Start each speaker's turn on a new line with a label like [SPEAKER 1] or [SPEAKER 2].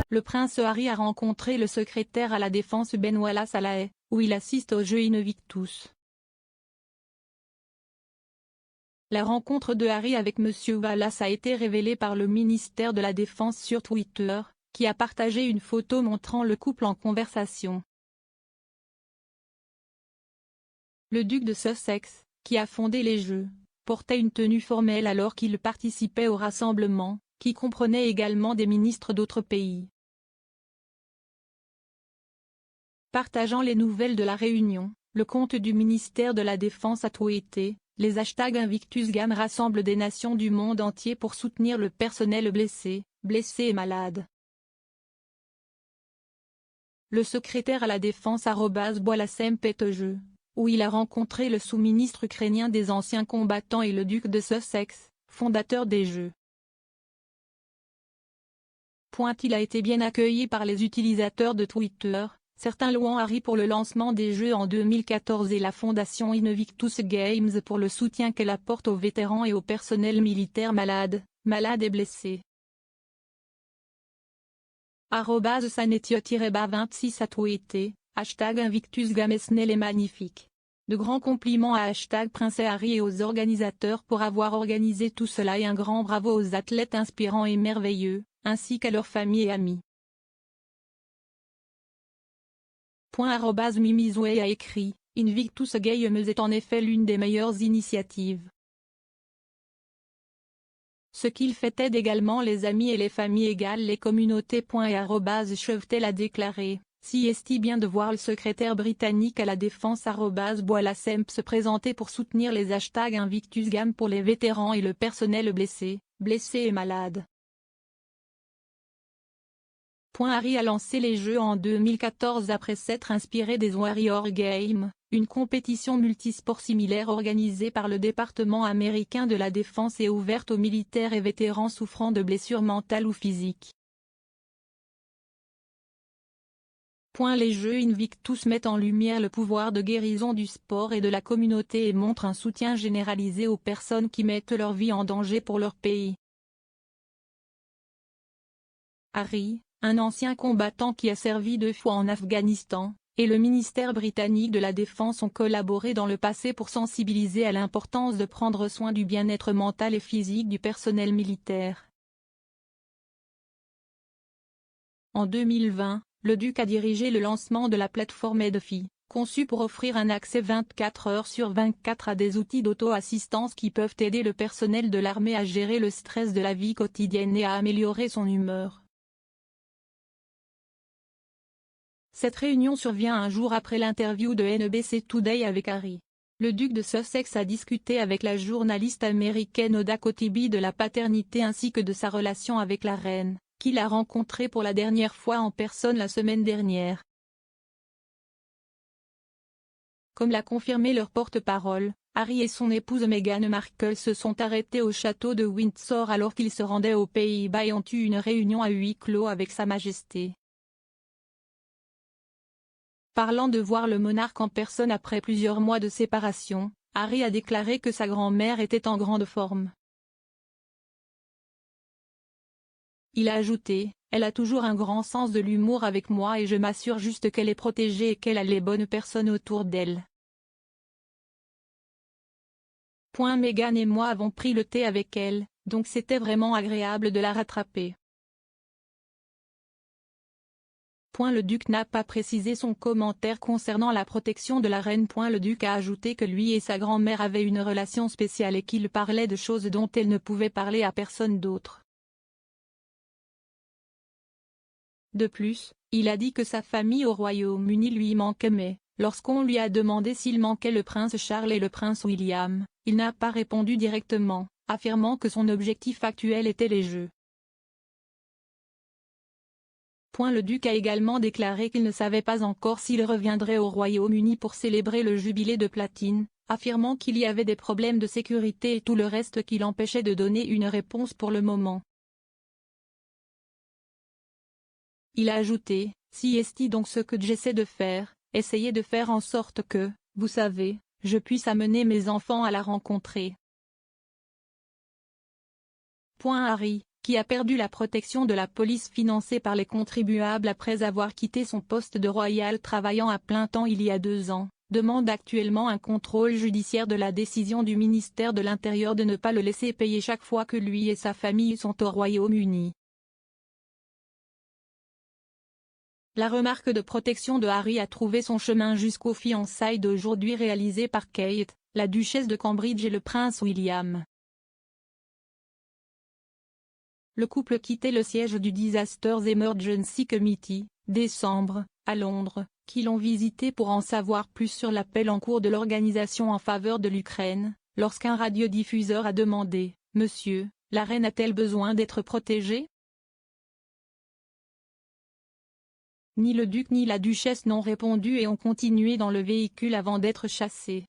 [SPEAKER 1] le prince Harry a rencontré le secrétaire à la défense Ben Wallace à La Haye, où il assiste aux Jeux Invictus. La rencontre de Harry avec M. Wallace a été révélée par le ministère de la Défense sur Twitter, qui a partagé une photo montrant le couple en conversation. Le duc de Sussex, qui a fondé les Jeux, portait une tenue formelle alors qu'il participait au rassemblement, qui comprenait également des ministres d'autres pays. Partageant les nouvelles de la réunion, le compte du ministère de la Défense a tweeté: les hashtags InvictusGame rassemblent des nations du monde entier pour soutenir le personnel blessé et malade. Le secrétaire à la Défense @boilasempetejeux, où il a rencontré le sous-ministre ukrainien des anciens combattants et le duc de Sussex, fondateur des Jeux. Il a été bien accueilli par les utilisateurs de Twitter, certains louant Harry pour le lancement des Jeux en 2014 et la fondation Invictus Games pour le soutien qu'elle apporte aux vétérans et au personnel militaire malade et blessé. @sanetio-26 a tweeté, #InvictusGames est magnifique. De grands compliments à #Prince Harry et aux organisateurs pour avoir organisé tout cela et un grand bravo aux athlètes inspirants et merveilleux, ainsi qu'à leurs familles et amis. @Mimizoué a écrit, Invictus Games est en effet l'une des meilleures initiatives. Ce qu'il fait aide également les amis et les familles égale les communautés. Et @Chevtel a déclaré, si est bien de voir le secrétaire britannique à la défense @Boilasemp se présenter pour soutenir les hashtags InvictusGame pour les vétérans et le personnel blessé et malade. Harry a lancé les Jeux en 2014 après s'être inspiré des Warrior Games, une compétition multisport similaire organisée par le département américain de la défense et ouverte aux militaires et vétérans souffrant de blessures mentales ou physiques. Les Jeux Invictus mettent en lumière le pouvoir de guérison du sport et de la communauté et montrent un soutien généralisé aux personnes qui mettent leur vie en danger pour leur pays. Harry, un ancien combattant qui a servi 2 fois en Afghanistan, et le ministère britannique de la Défense ont collaboré dans le passé pour sensibiliser à l'importance de prendre soin du bien-être mental et physique du personnel militaire. En 2020, le duc a dirigé le lancement de la plateforme Edfi, conçue pour offrir un accès 24 heures sur 24 à des outils d'auto-assistance qui peuvent aider le personnel de l'armée à gérer le stress de la vie quotidienne et à améliorer son humeur. Cette réunion survient un jour après l'interview de NBC Today avec Harry. Le duc de Sussex a discuté avec la journaliste américaine Oda Kotibi de la paternité ainsi que de sa relation avec la reine, qu'il a rencontrée pour la dernière fois en personne la semaine dernière. Comme l'a confirmé leur porte-parole, Harry et son épouse Meghan Markle se sont arrêtés au château de Windsor alors qu'ils se rendaient aux Pays-Bas et ont eu une réunion à huis clos avec Sa Majesté. Parlant de voir le monarque en personne après plusieurs mois de séparation, Harry a déclaré que sa grand-mère était en grande forme. Il a ajouté, « Elle a toujours un grand sens de l'humour avec moi et je m'assure juste qu'elle est protégée et qu'elle a les bonnes personnes autour d'elle. » Meghan et moi avons pris le thé avec elle, donc c'était vraiment agréable de la rattraper. Le duc n'a pas précisé son commentaire concernant la protection de la reine. Le duc a ajouté que lui et sa grand-mère avaient une relation spéciale et qu'il parlait de choses dont elle ne pouvait parler à personne d'autre. De plus, il a dit que sa famille au Royaume-Uni lui manquait mais, lorsqu'on lui a demandé s'il manquait le prince Charles et le prince William, il n'a pas répondu directement, affirmant que son objectif actuel était les Jeux. Le duc a également déclaré qu'il ne savait pas encore s'il reviendrait au Royaume-Uni pour célébrer le jubilé de platine, affirmant qu'il y avait des problèmes de sécurité et tout le reste qui l'empêchait de donner une réponse pour le moment. Il a ajouté, « Si est donc ce que j'essaie de faire, essayer de faire en sorte que, vous savez, je puisse amener mes enfants à la rencontrer. » Harry, qui a perdu la protection de la police financée par les contribuables après avoir quitté son poste de royal travaillant à plein temps il y a 2 ans, demande actuellement un contrôle judiciaire de la décision du ministère de l'Intérieur de ne pas le laisser payer chaque fois que lui et sa famille sont au Royaume-Uni. La remarque de protection de Harry a trouvé son chemin jusqu'aux fiançailles d'aujourd'hui réalisées par Kate, la duchesse de Cambridge et le prince William. Le couple quittait le siège du Disasters Emergency Committee, décembre, à Londres, qui l'ont visité pour en savoir plus sur l'appel en cours de l'organisation en faveur de l'Ukraine, lorsqu'un radiodiffuseur a demandé « Monsieur, la reine a-t-elle besoin d'être protégée ?» Ni le duc ni la duchesse n'ont répondu et ont continué dans le véhicule avant d'être chassés.